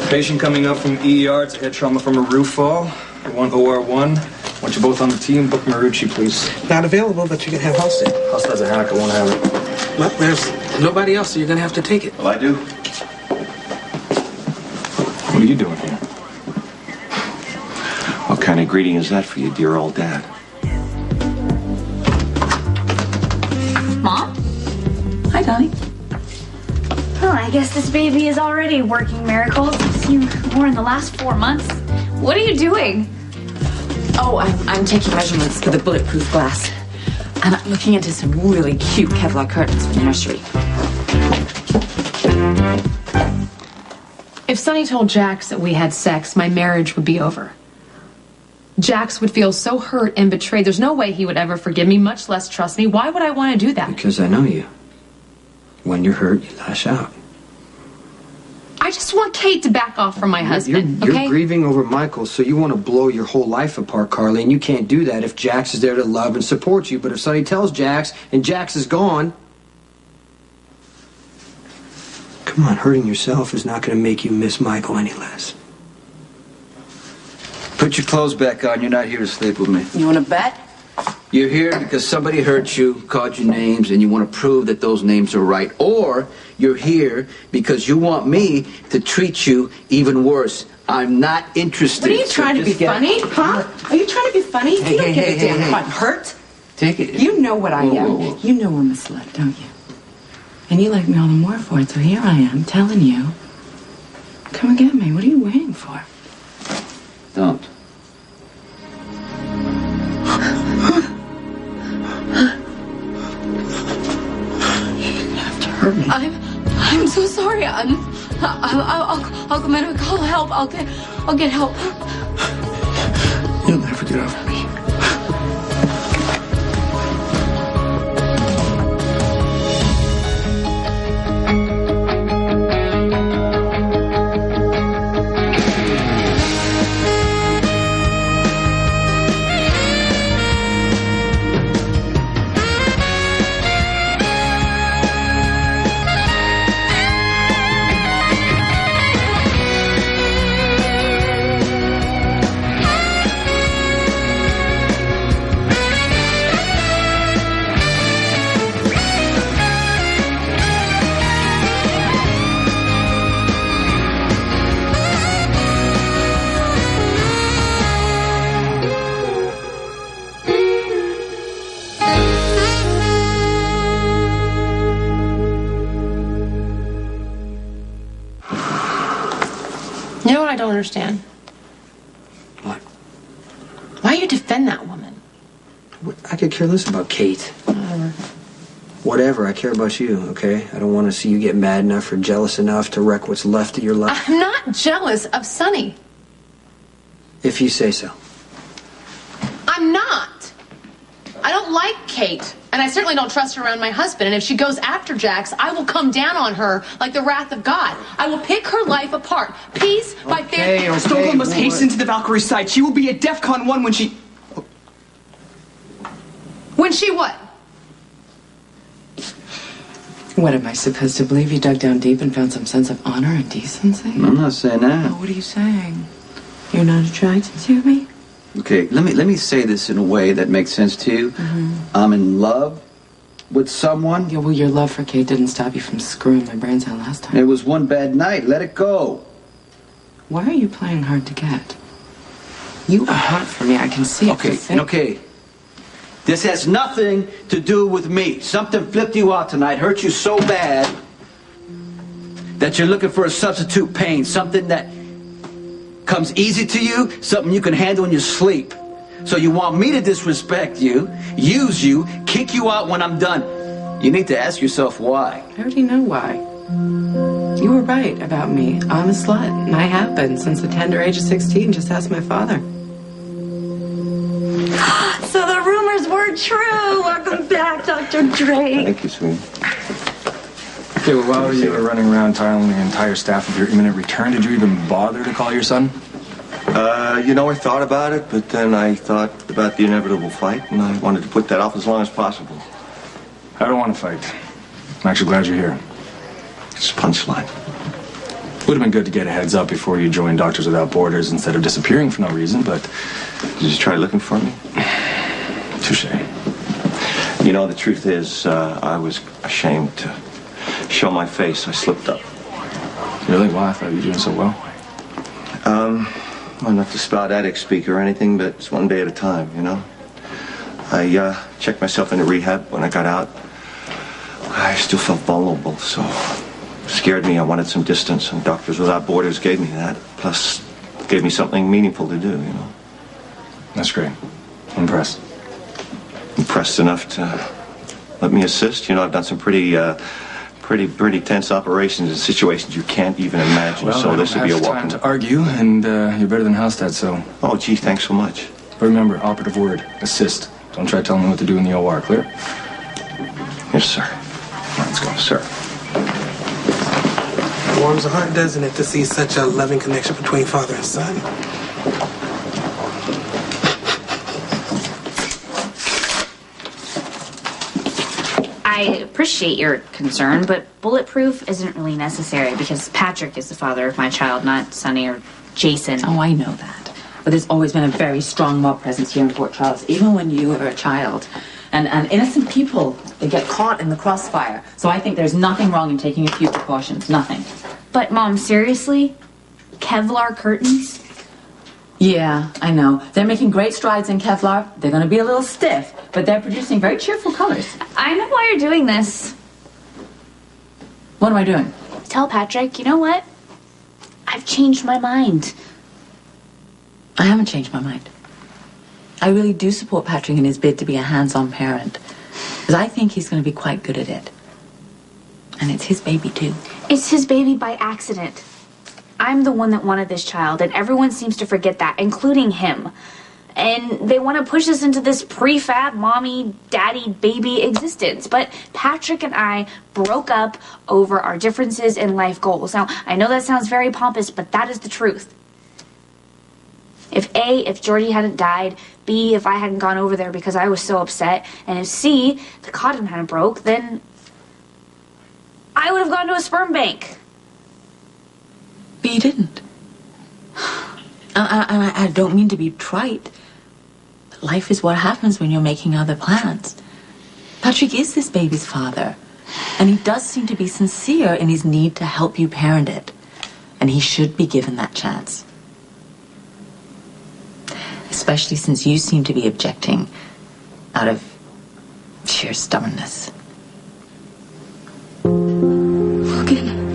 Patient coming up from ER. It's head trauma from a roof fall. We want OR1. Want you both on the team. Book Marucci, please. Not available, but you can have Halstead. Halstead's a hack. I won't have it. Well, there's nobody else, so you're gonna have to take it. Well, I do. What are you doing here? What kind of greeting is that for you, dear old dad? Mom? Hi, Donnie. Oh, I guess this baby is already working miracles. I've seen more in the last 4 months. What are you doing? Oh, I'm taking measurements for the bulletproof glass. And I'm looking into some really cute Kevlar curtains for the nursery. If Sonny told Jax that we had sex, my marriage would be over. Jax would feel so hurt and betrayed. There's no way he would ever forgive me, much less trust me. Why would I want to do that? Because I know you. When you're hurt, you lash out. I just want Kate to back off from my husband, You're okay? grieving over Michael, so you want to blow your whole life apart, Carly, and you can't do that if Jax is there to love and support you. But if Sonny tells Jax and Jax is gone... Come on, hurting yourself is not going to make you miss Michael any less. Put your clothes back on. You're not here to sleep with me. You want to bet? You're here because somebody hurt you, called you names, and you want to prove that those names are right. Or you're here because you want me to treat you even worse. I'm not interested. What are you trying to be funny? Huh? Are you trying to be funny? You don't give a damn if I'm hurt. Take it. You know what I am. Whoa. You know I'm a slut, don't you? And you like me all the more for it, so here I am telling you. Come and get me. What are you waiting for? Don't. I'm so sorry. I'll come in and call help. I'll get help. You'll never get over me. You know what I don't understand? What? Why you defend that woman? I could care less about Kate. Whatever, I care about you, okay? I don't want to see you get mad enough or jealous enough to wreck what's left of your life. I'm not jealous of Sonny. If you say so. I'm not. I don't like Kate, and I certainly don't trust her around my husband. And if she goes after Jax, I will come down on her like the wrath of God. I will pick her life apart, piece by piece. Stockholm must hasten to the Valkyrie site. She will be at DEFCON 1 when she... When she what? What am I supposed to believe? You dug down deep and found some sense of honor and decency? I'm not saying that. Oh, what are you saying? You're not attracted to me? Okay, let me say this in a way that makes sense to you. I'm in love with someone. Yeah, well, your love for Kate didn't stop you from screwing my brains out last time. It was one bad night. Let it go. Why are you playing hard to get? You are hot for me. I can see it. Okay. This has nothing to do with me. Something flipped you out tonight, hurt you so bad that you're looking for a substitute pain. Something that comes easy to you, something you can handle in your sleep. So you want me to disrespect you, use you, kick you out when I'm done. You need to ask yourself why. I already know why. You were right about me. I'm a slut, and I have been since the tender age of 16. Just ask my father. So the rumors were true. Welcome back, Dr. Drake. Thank you, sweetie. Okay, well, while you were running around telling the entire staff of your imminent return, did you even bother to call your son? I thought about it, but then I thought about the inevitable fight, and I wanted to put that off as long as possible. I don't want to fight. I'm actually glad you're here. It's a punchline. Would have been good to get a heads up before you joined Doctors Without Borders instead of disappearing for no reason, but... Did you try looking for me? Touche. You know, the truth is, I was ashamed to show my face. I slipped up. Really? Why? I thought you were doing so well. Well, not to spout addict speak or anything, but it's one day at a time, you know? I checked myself into rehab. When I got out, I still felt vulnerable, so it scared me. I wanted some distance, and Doctors Without Borders gave me that. Plus, gave me something meaningful to do, you know? That's great. I'm impressed. Impressed enough to let me assist? You know, I've done some pretty tense operations in situations you can't even imagine, Well, so this would be a I don't welcome. have time to argue, and you're better than Halstead, so... Oh, gee, thanks so much. But remember, operative word, assist. Don't try telling me what to do in the OR, clear? Yes, sir. Let's go. Sir. It warms the heart, doesn't it, to see such a loving connection between father and son? I appreciate your concern, but bulletproof isn't really necessary because Patrick is the father of my child, not Sonny or Jason. Oh, I know that. But there's always been a very strong mob presence here in Fort Charles, even when you were a child. And innocent people, they get caught in the crossfire. So I think there's nothing wrong in taking a few precautions. Nothing. But, Mom, seriously? Kevlar curtains? Yeah, I know. They're making great strides in Kevlar. They're going to be a little stiff, but they're producing very cheerful colors. I know why you're doing this. What am I doing? Tell Patrick, you know what? I've changed my mind. I haven't changed my mind. I really do support Patrick in his bid to be a hands-on parent. Because I think he's going to be quite good at it. And it's his baby, too. It's his baby by accident. I'm the one that wanted this child, and everyone seems to forget that, including him. And they want to push us into this prefab mommy, daddy, baby existence. But Patrick and I broke up over our differences in life goals. Now, I know that sounds very pompous, but that is the truth. If A, if Georgie hadn't died, B, if I hadn't gone over there because I was so upset, and if C, the cotton hadn't broke, then I would have gone to a sperm bank. But you didn't. I don't mean to be trite. But life is what happens when you're making other plans. Patrick is this baby's father. And he does seem to be sincere in his need to help you parent it. And he should be given that chance. Especially since you seem to be objecting out of sheer stubbornness. Logan.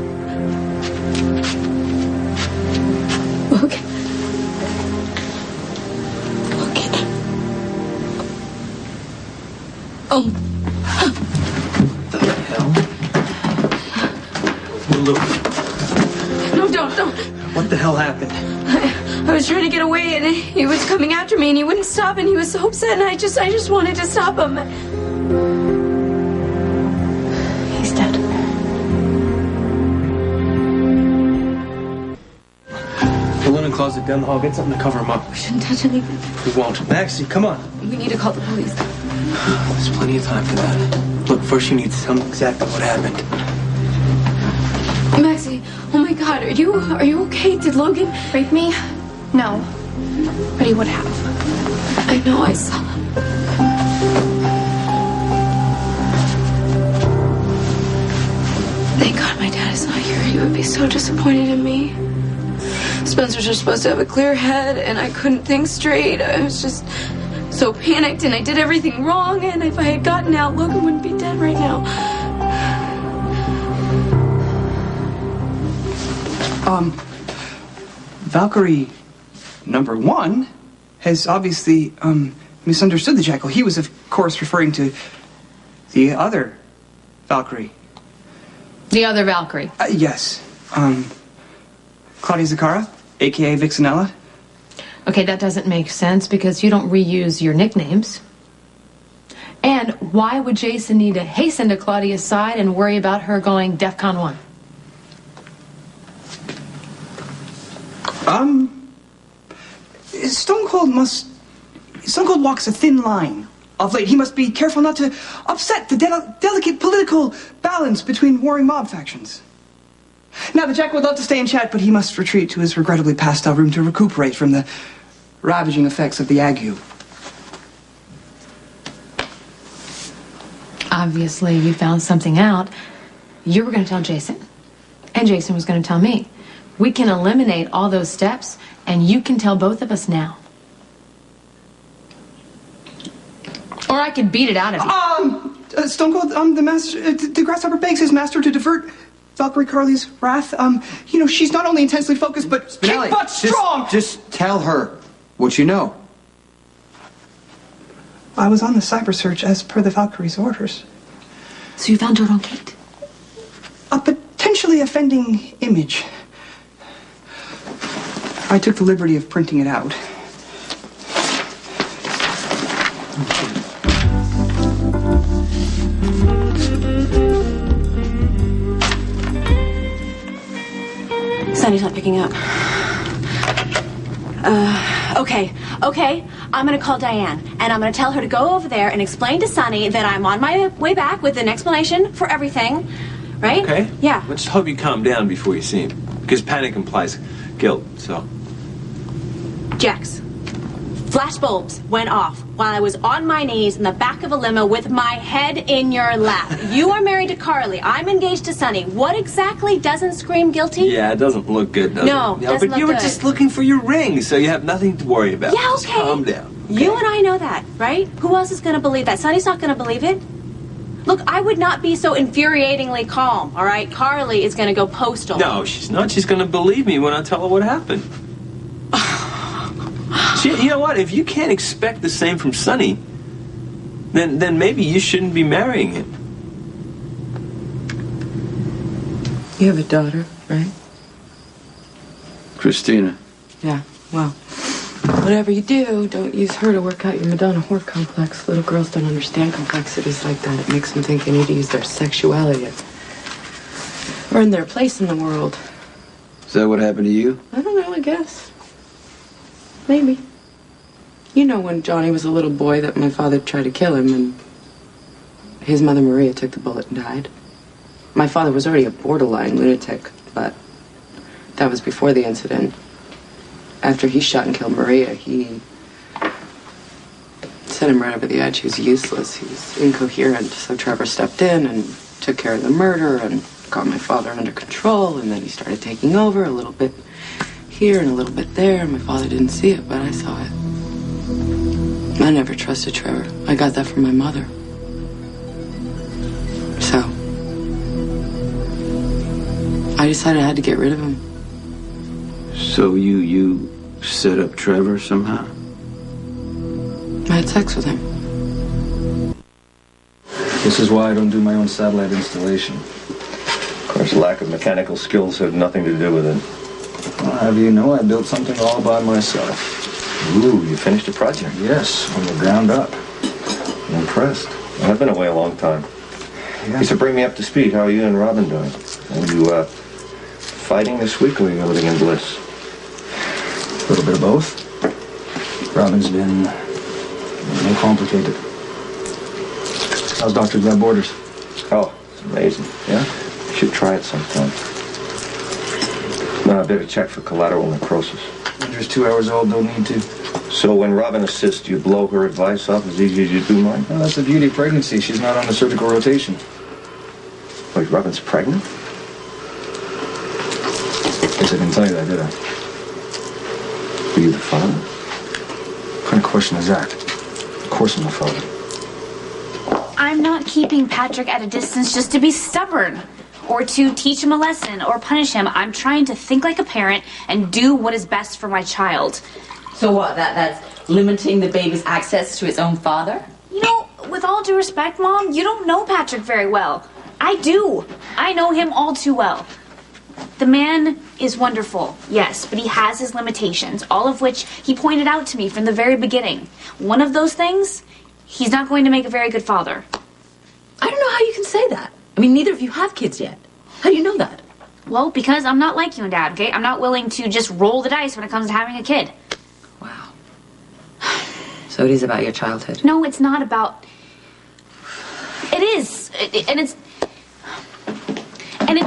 Oh. What the hell? Look. No, don't. What the hell happened? I was trying to get away and he was coming after me and he wouldn't stop and he was so upset and I just wanted to stop him. He's dead. The linen closet down the hall. Get something to cover him up. We shouldn't touch anything. We won't. Maxie, come on. We need to call the police. There's plenty of time for that. Look, first you need to tell me exactly what happened. Maxie, oh my God, are you okay? Did Logan rape me? No, but he would have. I know, I saw him. Thank God my dad is not here. He would be so disappointed in me. Spencer's just supposed to have a clear head, and I couldn't think straight. I was just so panicked, and I did everything wrong, and if I had gotten out, Logan wouldn't be dead right now. Valkyrie number 1 has obviously misunderstood the Jackal. He was, of course, referring to the other Valkyrie. The other Valkyrie. Yes. Claudia Zakara, a.k.a. Vixenella. Okay, that doesn't make sense because you don't reuse your nicknames. And why would Jason need to hasten to Claudia's side and worry about her going DEFCON 1? Stone Cold walks a thin line of late. He must be careful not to upset the delicate political balance between warring mob factions. Now, the Jackal would love to stay and chat, but he must retreat to his regrettably pastel room to recuperate from the ravaging effects of the ague. Obviously, you found something out. You were going to tell Jason, and Jason was going to tell me. We can eliminate all those steps, and you can tell both of us now. Or I could beat it out of you. Stone Cold, the master, the Grasshopper begs his master to divert Valkyrie Carly's wrath. She's not only intensely focused, but Spinelli, kick butt strong! Just tell her what you know. I was on the cyber search as per the Valkyrie's orders. So you found dirt on Kate? A potentially offending image. I took the liberty of printing it out. Sunny's not picking up. Okay. I'm gonna call Diane, and I'm gonna tell her to go over there and explain to Sunny that I'm on my way back with an explanation for everything. Right? Okay. Yeah. Let's hope you calm down before you see him. Because panic implies guilt, so. Jax, flashbulbs went off while I was on my knees in the back of a limo with my head in your lap. You are married to Carly. I'm engaged to Sunny. What exactly doesn't scream guilty? Yeah, it doesn't look good, does No, it? doesn't but you look were good. just looking for your ring, so you have nothing to worry about. Yeah, Just okay. calm down. You and I know that, right? Who else is going to believe that? Sunny's not going to believe it. Look, I would not be so infuriatingly calm, all right? Carly is going to go postal. No, she's not. She's going to believe me when I tell her what happened. You know what? If you can't expect the same from Sonny, then maybe you shouldn't be marrying him. You have a daughter, right? Christina. Yeah, well, whatever you do, don't use her to work out your Madonna whore complex. Little girls don't understand complexities like that. It makes them think they need to use their sexuality to earn their place in the world. Is that what happened to you? I don't know, I guess. Maybe. You know when Johnny was a little boy that my father tried to kill him and his mother Maria took the bullet and died? My father was already a borderline lunatic, but that was before the incident. After he shot and killed Maria, he sent him right over the edge. He was useless. He was incoherent. So Trevor stepped in and took care of the murder and got my father under control. And then he started taking over a little bit here and a little bit there. And my father didn't see it, but I saw it. I never trusted Trevor. I got that from my mother. So I decided I had to get rid of him. So you set up Trevor somehow? I had sex with him. This is why I don't do my own satellite installation. Of course, lack of mechanical skills have nothing to do with it. I'll have you know, I built something all by myself. Ooh, you finished a project? Yes, from the ground up. I'm impressed. I've been away a long time. Yeah. So bring me up to speed. How are you and Robin doing? Are you fighting this week, or are you living in bliss? A little bit of both. Robin's been more complicated. How's Doctors Without Borders? Oh, it's amazing. Yeah? You should try it sometime. No, I better check for collateral necrosis. Andrew's 2 hours old, don't need to. So when Robin assists, you blow her advice off as easy as you do mine? Well, that's the beauty of pregnancy. She's not on the surgical rotation. Wait, Robin's pregnant? Guess I didn't tell you that, did I? Were you the father? What kind of question is that? Of course I'm the father. I'm not keeping Patrick at a distance just to be stubborn or to teach him a lesson or punish him. I'm trying to think like a parent and do what is best for my child. So what? That's limiting the baby's access to its own father? You know, with all due respect, Mom, you don't know Patrick very well. I do. I know him all too well. The man is wonderful, yes, but he has his limitations, all of which he pointed out to me from the very beginning. One of those things, he's not going to make a very good father. I don't know how you can say that. I mean, neither of you have kids yet. How do you know that? Well, because I'm not like you and Dad, okay? I'm not willing to just roll the dice when it comes to having a kid. So it is about your childhood. No, it's not about... It is. And it's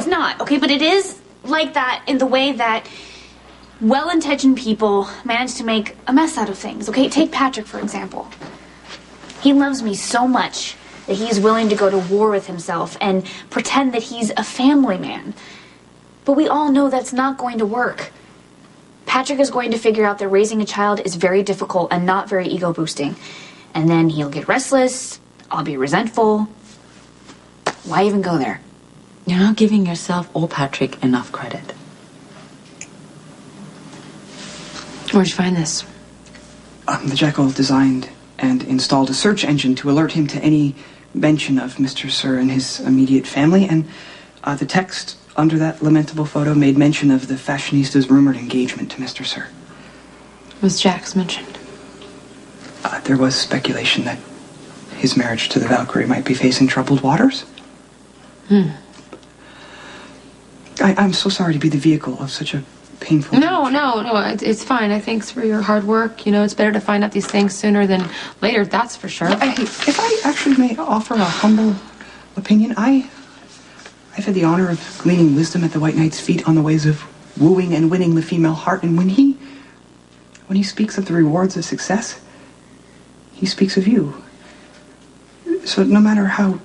not, okay? But it is like that in the way that well-intentioned people manage to make a mess out of things, okay? Take Patrick, for example. He loves me so much that he's willing to go to war with himself and pretend that he's a family man. But we all know that's not going to work. Patrick is going to figure out that raising a child is very difficult and not very ego-boosting. And then he'll get restless, I'll be resentful. Why even go there? You're not giving yourself or Patrick enough credit. Where'd you find this? The Jackal designed and installed a search engine to alert him to any mention of Mr. Sir and his immediate family, and the text under that lamentable photo made mention of the fashionista's rumored engagement to Mr. Sir. Was Jax mentioned? There was speculation that his marriage to the Valkyrie might be facing troubled waters. I'm so sorry to be the vehicle of such a painful... No, it's fine. I thanks for your hard work. You know, it's better to find out these things sooner than later, that's for sure. If I actually may offer a humble opinion, I've had the honor of gleaning wisdom at the White Knight's feet on the ways of wooing and winning the female heart, and when he speaks of the rewards of success, he speaks of you. So no matter how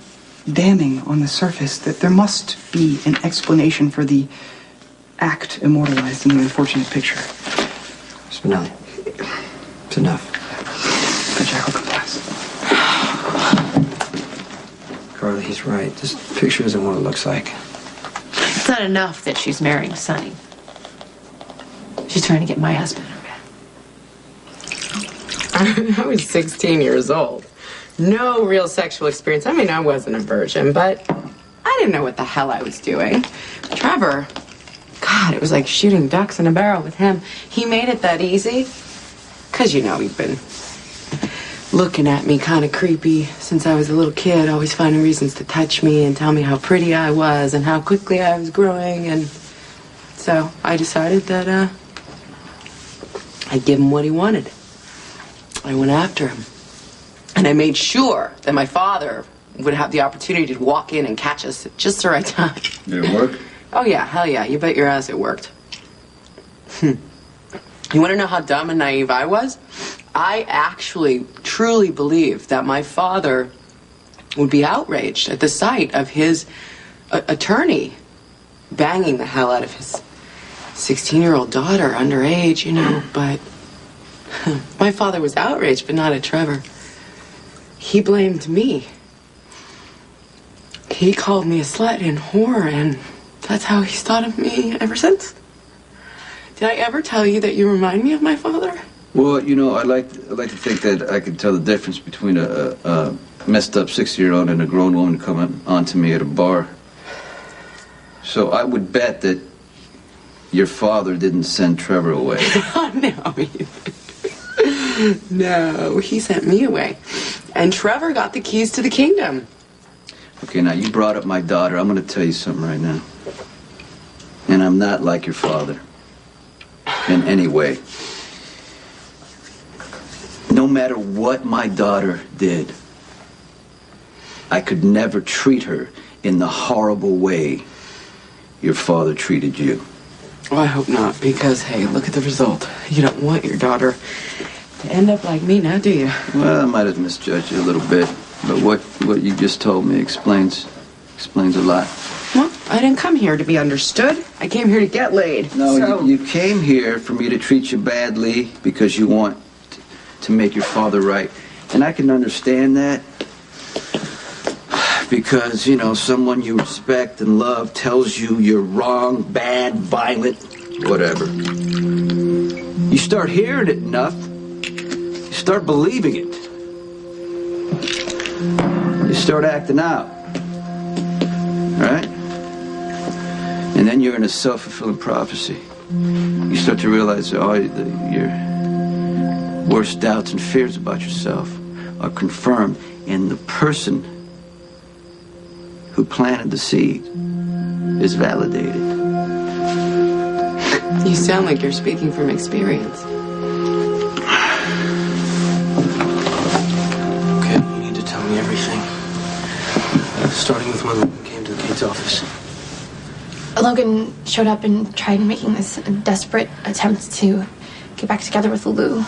damning on the surface, that there must be an explanation for the act immortalized in the unfortunate picture. Spinelli, it's enough. The Jackal complies. Carly, he's right. This picture isn't what it looks like. It's not enough that she's marrying Sonny. She's trying to get my husband in her bed. I was 16 years old. No real sexual experience. I mean, I wasn't a virgin, but I didn't know what the hell I was doing. Trevor, God, it was like shooting ducks in a barrel with him. He made it that easy. 'Cause, you know, he'd been looking at me kind of creepy since I was a little kid, always finding reasons to touch me and tell me how pretty I was and how quickly I was growing. And so I decided that I'd give him what he wanted. I went after him. And I made sure that my father would have the opportunity to walk in and catch us at just the right time. Did it work? Oh, yeah, hell yeah. You bet your ass it worked. You want to know how dumb and naive I was? I actually truly believed that my father would be outraged at the sight of his attorney banging the hell out of his 16-year-old daughter underage, you know, but my father was outraged, but not at Trevor. He blamed me. He called me a slut and whore, and that's how he's thought of me ever since. Did I ever tell you that you remind me of my father? Well, you know, I like to think that I could tell the difference between a messed up 60-year-old and a grown woman coming on to me at a bar. So I would bet that your father didn't send Trevor away. Oh, no. No, he sent me away. And Trevor got the keys to the kingdom. Okay, now you brought up my daughter. I'm going to tell you something right now. And I'm not like your father. In any way. No matter what my daughter did, I could never treat her in the horrible way your father treated you. Well, I hope not, because, hey, look at the result. You don't want your daughter to end up like me now, do you? Well, I might have misjudged you a little bit, but what you just told me explains a lot. Well, I didn't come here to be understood. I came here to get laid. No, so... you came here for me to treat you badly because you want to make your father right. And I can understand that because, you know, someone you respect and love tells you you're wrong, bad, violent, whatever. You start hearing it enough, you start believing it. You start acting out. Right? And then you're in a self-fulfilling prophecy. You start to realize that all your worst doubts and fears about yourself are confirmed in the person who planted the seed is validated. You sound like you're speaking from experience. Okay, you need to tell me everything. Starting with when we came to the Kate's office. Logan showed up and tried making this desperate attempt to get back together with Lulu.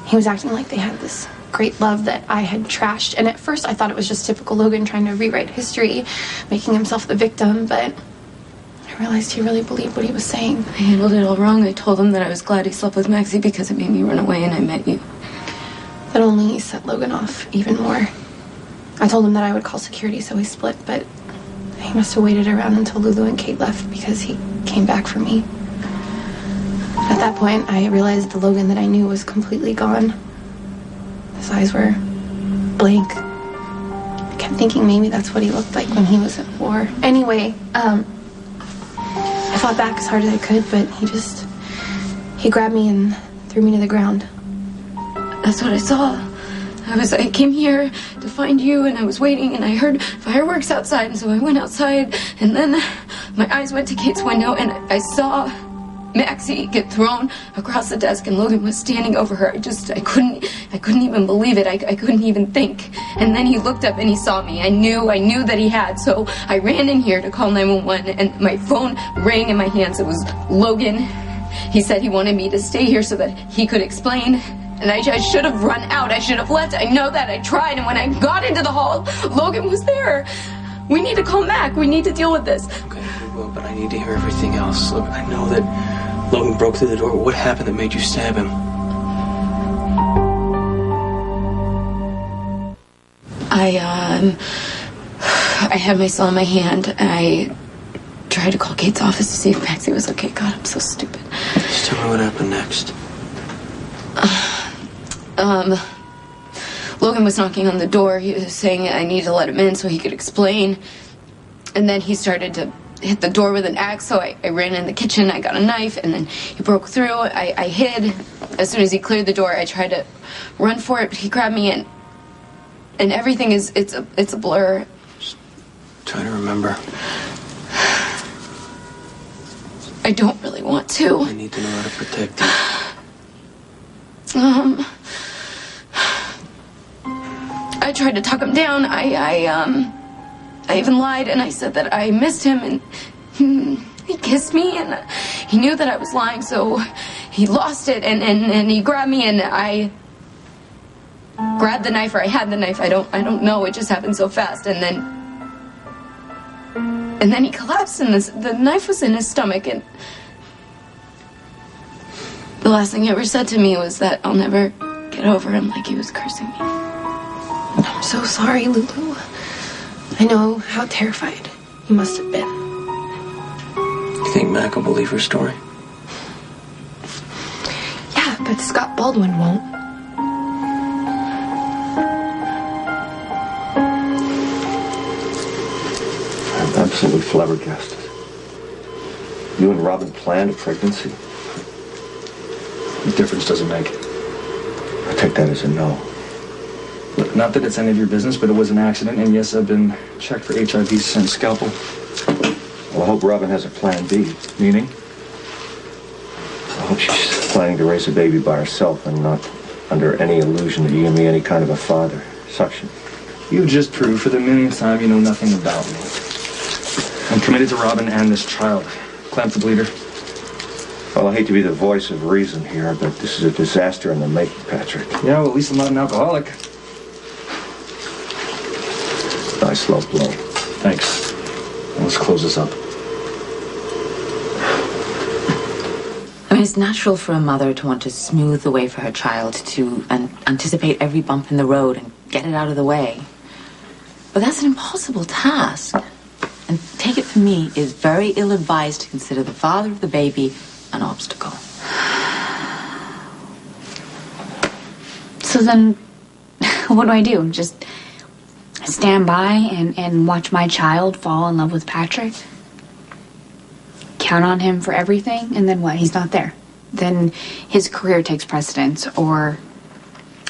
He was acting like they had this great love that I had trashed. And at first I thought it was just typical Logan trying to rewrite history, making himself the victim, but I realized he really believed what he was saying. I handled it all wrong. I told him that I was glad he slept with Maxie because it made me run away and I met you. That only set Logan off even more. I told him that I would call security, so we split, but he must have waited around until Lulu and Kate left because he came back for me. At that point, I realized the Logan that I knew was completely gone. His eyes were blank. I kept thinking maybe that's what he looked like when he was at war. Anyway, I fought back as hard as I could, but he grabbed me and threw me to the ground. That's what I saw. I came here to find you, and I was waiting, and I heard fireworks outside, and so I went outside, and then my eyes went to Kate's window, and I saw Maxie get thrown across the desk, and Logan was standing over her. I couldn't even believe it. I couldn't even think. And then he looked up and he saw me. I knew that he had, so I ran in here to call 911, and my phone rang in my hands. It was Logan. He said he wanted me to stay here so that he could explain. And I should have run out. I should have left. I know that. I tried. And when I got into the hall, Logan was there. We need to call Mac. We need to deal with this. Okay, we will, but I need to hear everything else. Look, I know that Logan broke through the door. What happened that made you stab him? I had my cell in my hand. I tried to call Kate's office to see if Maxie was okay. God, I'm so stupid. Just tell me what happened next. Logan was knocking on the door. He was saying I needed to let him in so he could explain. And then he started to hit the door with an axe, so I ran in the kitchen. I got a knife, and then he broke through. I hid. As soon as he cleared the door, I tried to run for it, but he grabbed me, and everything it's a blur. Just try to remember. I don't really want to. I need to know how to protect you. I tried to talk him down. I even lied, and I said that I missed him, and he kissed me, and he knew that I was lying, so he lost it, and he grabbed me, and I grabbed the knife, or I had the knife. I don't know. It just happened so fast, and then he collapsed, and the knife was in his stomach, and the last thing he ever said to me was that I'll never get over him, like he was cursing me. I'm so sorry, Lulu. I know how terrified you must have been. You think Mac will believe her story? Yeah, but Scott Baldwin won't. I'm absolutely flabbergasted. You and Robin planned a pregnancy? What difference does it make? I take that as a no. Look, not that it's any of your business, but it was an accident, and yes, I've been checked for HIV since. Scalpel. Well, I hope Robin has a plan B. Meaning? I hope she's planning to raise a baby by herself and not under any illusion that you give me any kind of a father. Suction. You just proved for the millionth time you know nothing about me. I'm committed to Robin and this child. Clamp the bleeder. Well, I hate to be the voice of reason here, but this is a disaster in the making, Patrick. Yeah, well, at least I'm not an alcoholic. Nice low blow. Thanks. Let's close this up. I mean, it's natural for a mother to want to smooth the way for her child, to anticipate every bump in the road and get it out of the way. But that's an impossible task. And take it from me, it's very ill-advised to consider the father of the baby an obstacle. So then, what do? Just stand by and watch my child fall in love with Patrick? Count on him for everything, and then what? He's not there. Then his career takes precedence, or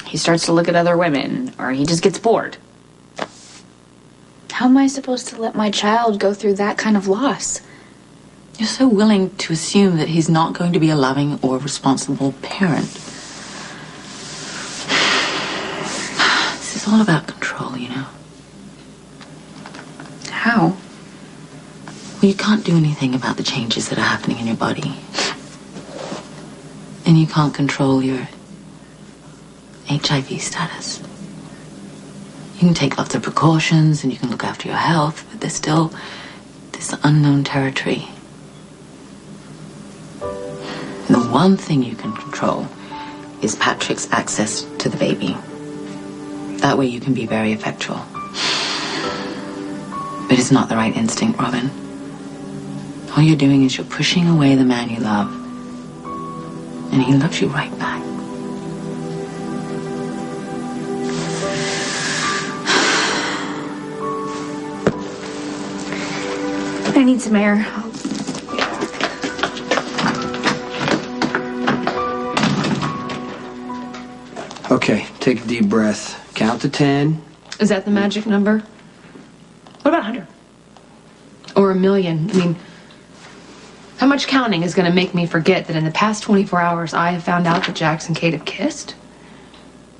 he starts to look at other women, or he just gets bored. How am I supposed to let my child go through that kind of loss? You're so willing to assume that he's not going to be a loving or responsible parent. This is all about control, you know. How? Well, Well, you can't do anything about the changes that are happening in your body. And you can't control your HIV status. You can take lots of precautions and you can look after your health, but there's still this unknown territory. And the one thing you can control is Patrick's access to the baby. That way you can be very effectual. But it's not the right instinct, Robin. All you're doing is you're pushing away the man you love. And he loves you right back. I need some air. Okay, take a deep breath. Count to 10. Is that the magic number? What about 100? Or 1,000,000? I mean, how much counting is going to make me forget that in the past 24 hours I have found out that Jax and Kate have kissed?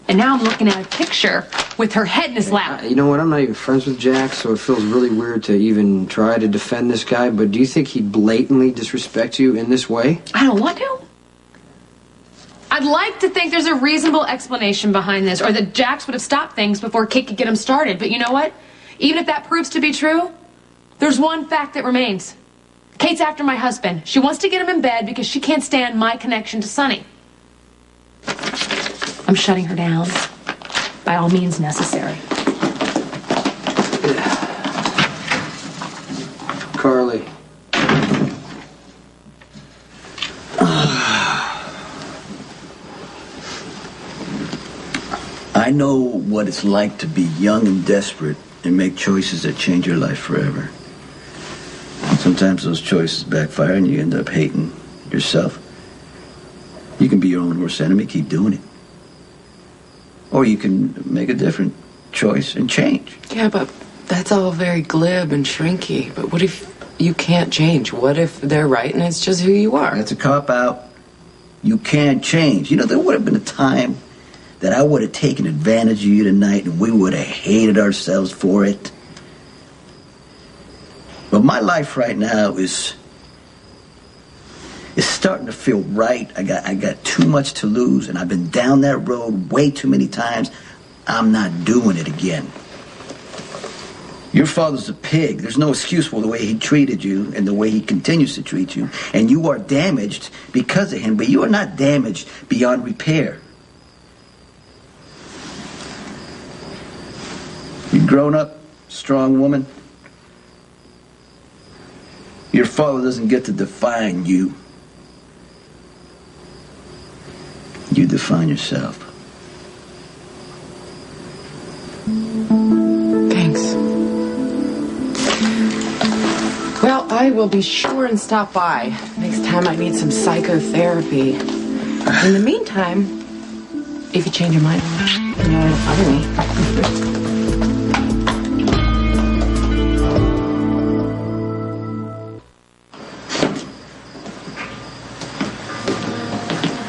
And now I'm looking at a picture with her head in his lap. You know what? I'm not even friends with Jax, so it feels really weird to even try to defend this guy, but do you think he blatantly disrespects you in this way? I don't want to. I'd like to think there's a reasonable explanation behind this, or that Jax would have stopped things before Kate could get him started. But you know what? Even if that proves to be true, there's one fact that remains. Kate's after my husband. She wants to get him in bed because she can't stand my connection to Sonny. I'm shutting her down by all means necessary. Carly. I know what it's like to be young and desperate and make choices that change your life forever. Sometimes those choices backfire and you end up hating yourself. You can be your own worst enemy, keep doing it. Or you can make a different choice and change. Yeah, but that's all very glib and shrinky. But what if you can't change? What if they're right and it's just who you are? That's a cop-out. You can't change. You know, there would have been a time that I would have taken advantage of you tonight and we would have hated ourselves for it. But my life right now is starting to feel right. I got too much to lose, and I've been down that road way too many times. I'm not doing it again. Your father's a pig. There's no excuse for the way he treated you and the way he continues to treat you. And you are damaged because of him, but you are not damaged beyond repair. You've grown up, strong woman. Your father doesn't get to define you. You define yourself. Thanks. Well, I will be sure and stop by next time I need some psychotherapy. In the meantime, if you change your mind, you know where to find me.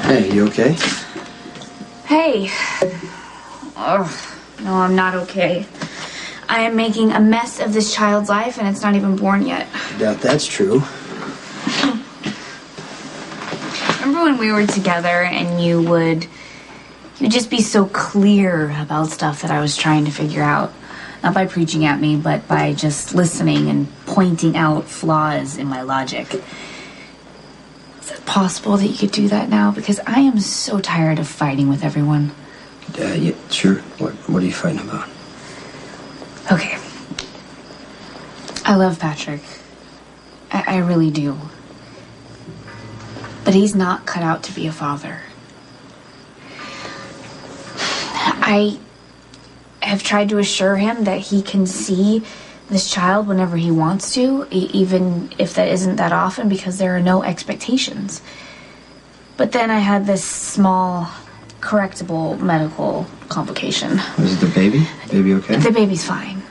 Hey, you okay? Hey. Oh, no, I'm not okay. I am making a mess of this child's life and it's not even born yet. I doubt that's true. Remember when we were together and you'd just be so clear about stuff that I was trying to figure out? Not by preaching at me, but by just listening and pointing out flaws in my logic. Is it possible that you could do that now? Because I am so tired of fighting with everyone. Yeah, sure. What are you fighting about? Okay. I love Patrick. I really do. But he's not cut out to be a father. I have tried to assure him that he can see this child whenever he wants to, even if that isn't that often, because there are no expectations. But then I had this small, correctable medical complication. Was it the baby? Baby okay? The baby's fine.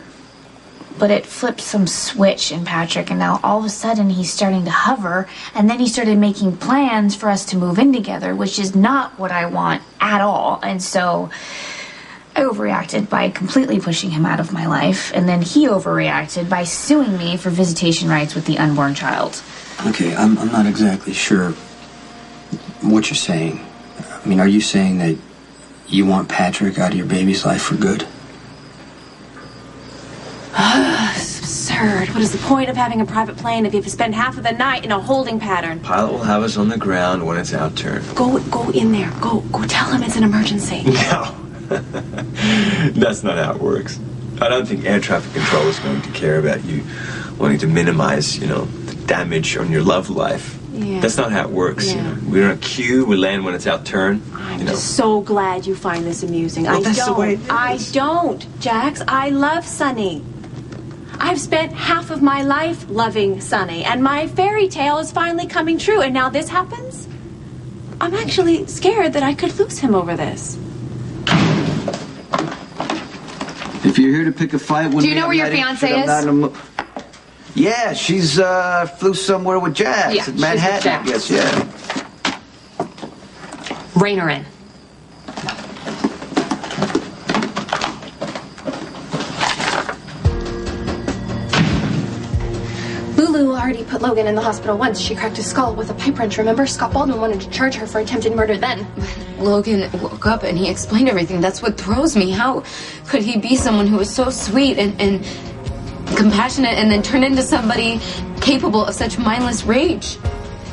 But it flipped some switch in Patrick, and now all of a sudden he's starting to hover, and then he started making plans for us to move in together, which is not what I want at all. And so I overreacted by completely pushing him out of my life, and then he overreacted by suing me for visitation rights with the unborn child. Okay, I'm not exactly sure what you're saying. I mean, are you saying that you want Patrick out of your baby's life for good? It's absurd. What is the point of having a private plane if you have to spend half of the night in a holding pattern? Pilot will have us on the ground when it's our turn. Go in there. Go tell him it's an emergency. No. That's not how it works. I don't think air traffic control is going to care about you wanting to minimize, the damage on your love life. Yeah. That's not how it works. Yeah. We're on a queue. We land when it's our turn. I'm just so glad you find this amusing. Well, that's the way it is. I don't, Jax. I love Sonny. I've spent half of my life loving Sonny, and my fairy tale is finally coming true, and now this happens? I'm actually scared that I could lose him over this. If you're here to pick a fight with me, Do you know where your fiancé is? Yeah, she's flew somewhere with Jax Yeah, at she's Manhattan. with Jax. Yes, yeah. Rein her in. Lulu already put Logan in the hospital once. She cracked his skull with a pipe wrench, remember? Scott Baldwin wanted to charge her for attempted murder then. Logan woke up and he explained everything. That's what throws me. How could he be someone who was so sweet and compassionate and then turn into somebody capable of such mindless rage?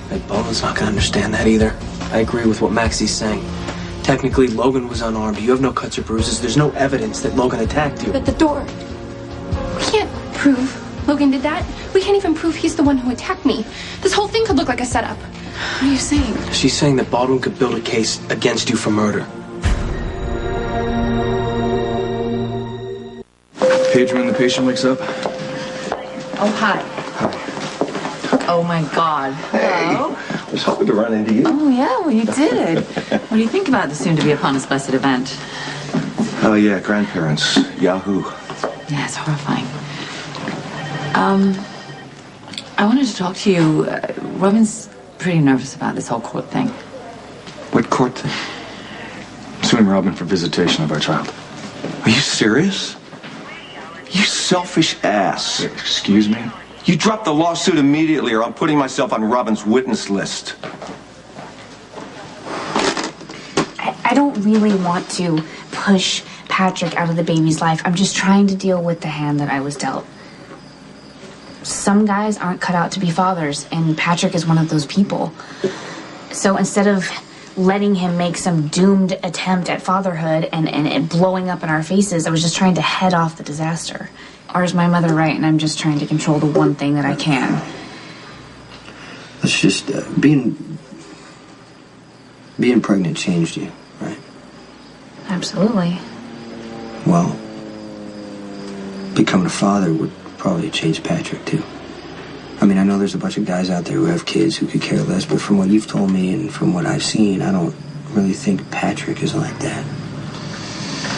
Hey, Baldwin's not gonna understand that either. I agree with what Maxie's saying. Technically, Logan was unarmed. You have no cuts or bruises. There's no evidence that Logan attacked you. But the door. We can't prove Logan did that. We can't even prove he's the one who attacked me. This whole thing could look like a setup. What are you saying? She's saying that Baldwin could build a case against you for murder. Page when the patient wakes up. Oh, hi. Oh, my God. Hello? I was hoping to run into you. Oh, yeah, well, you did. What do you think about the soon-to-be-upon-us blessed event? Oh, yeah, grandparents. Yahoo. Yeah, it's horrifying. I wanted to talk to you. Robin's pretty nervous about this whole court thing. What court thing? Suing Robin for visitation of our child. Are you serious? You selfish ass. Excuse me? You drop the lawsuit immediately or I'm putting myself on Robin's witness list. I don't really want to push Patrick out of the baby's life. I'm just trying to deal with the hand that I was dealt. Some guys aren't cut out to be fathers, and Patrick is one of those people. So instead of letting him make some doomed attempt at fatherhood and blowing up in our faces, I was just trying to head off the disaster. Or is my mother right, and I'm just trying to control the one thing that I can? Let's just, being pregnant changed you, right? Absolutely. Well, becoming a father would probably change Patrick, too. I mean, I know there's a bunch of guys out there who have kids who could care less, but from what you've told me and from what I've seen, I don't really think Patrick is like that.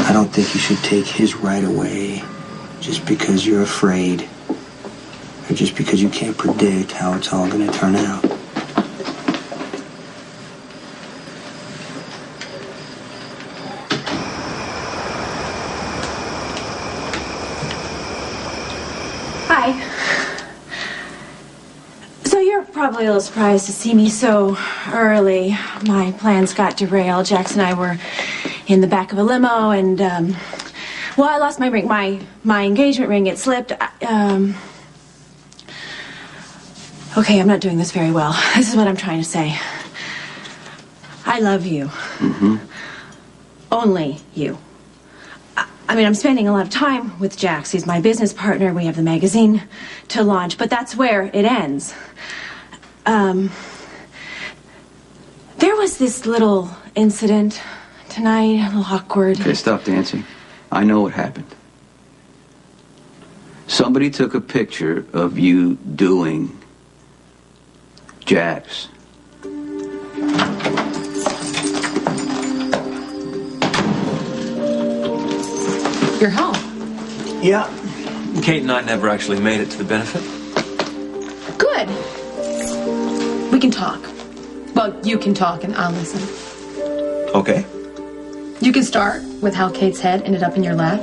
I don't think you should take his right away just because you're afraid or just because you can't predict how it's all going to turn out. Hi. So you're probably a little surprised to see me so early. My plans got derailed. Jax and I were in the back of a limo and, well, I lost my ring. My engagement ring, it slipped. Okay, I'm not doing this very well. This is what I'm trying to say. I love you. Mm-hmm. Only you. I mean, I'm spending a lot of time with Jax. He's my business partner. We have the magazine to launch, but that's where it ends. There was this little incident tonight, a little awkward. Okay, stop dancing. I know what happened. Somebody took a picture of you doing Jax. You're home. Yeah. Kate and I never actually made it to the benefit. Good. We can talk. Well, you can talk and I'll listen. Okay. You can start with how Kate's head ended up in your lap,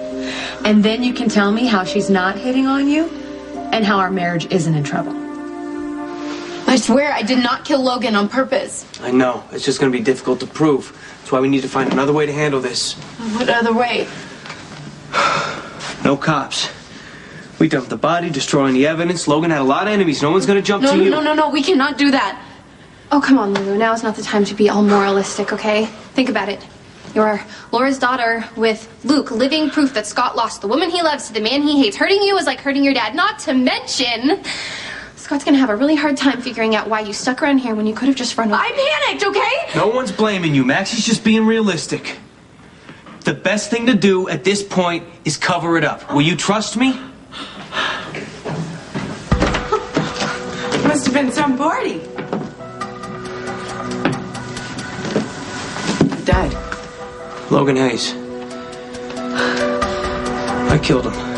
and then you can tell me how she's not hitting on you and how our marriage isn't in trouble. I swear I did not kill Logan on purpose. I know. It's just going to be difficult to prove. That's why we need to find another way to handle this. What other way? No cops. We dumped the body, destroying the evidence. Logan had a lot of enemies. No one's going to jump to you. No, we cannot do that. Oh, come on, Lulu. Now is not the time to be all moralistic, okay? Think about it. You're Laura's daughter with Luke, living proof that Scott lost the woman he loves to the man he hates. Hurting you is like hurting your dad. Not to mention, Scott's gonna have a really hard time figuring out why you stuck around here when you could have just run away. I panicked, okay? No one's blaming you, Max. He's just being realistic. The best thing to do at this point is cover it up. Will you trust me? Must have been some party. Dad. Logan Hayes. I killed him.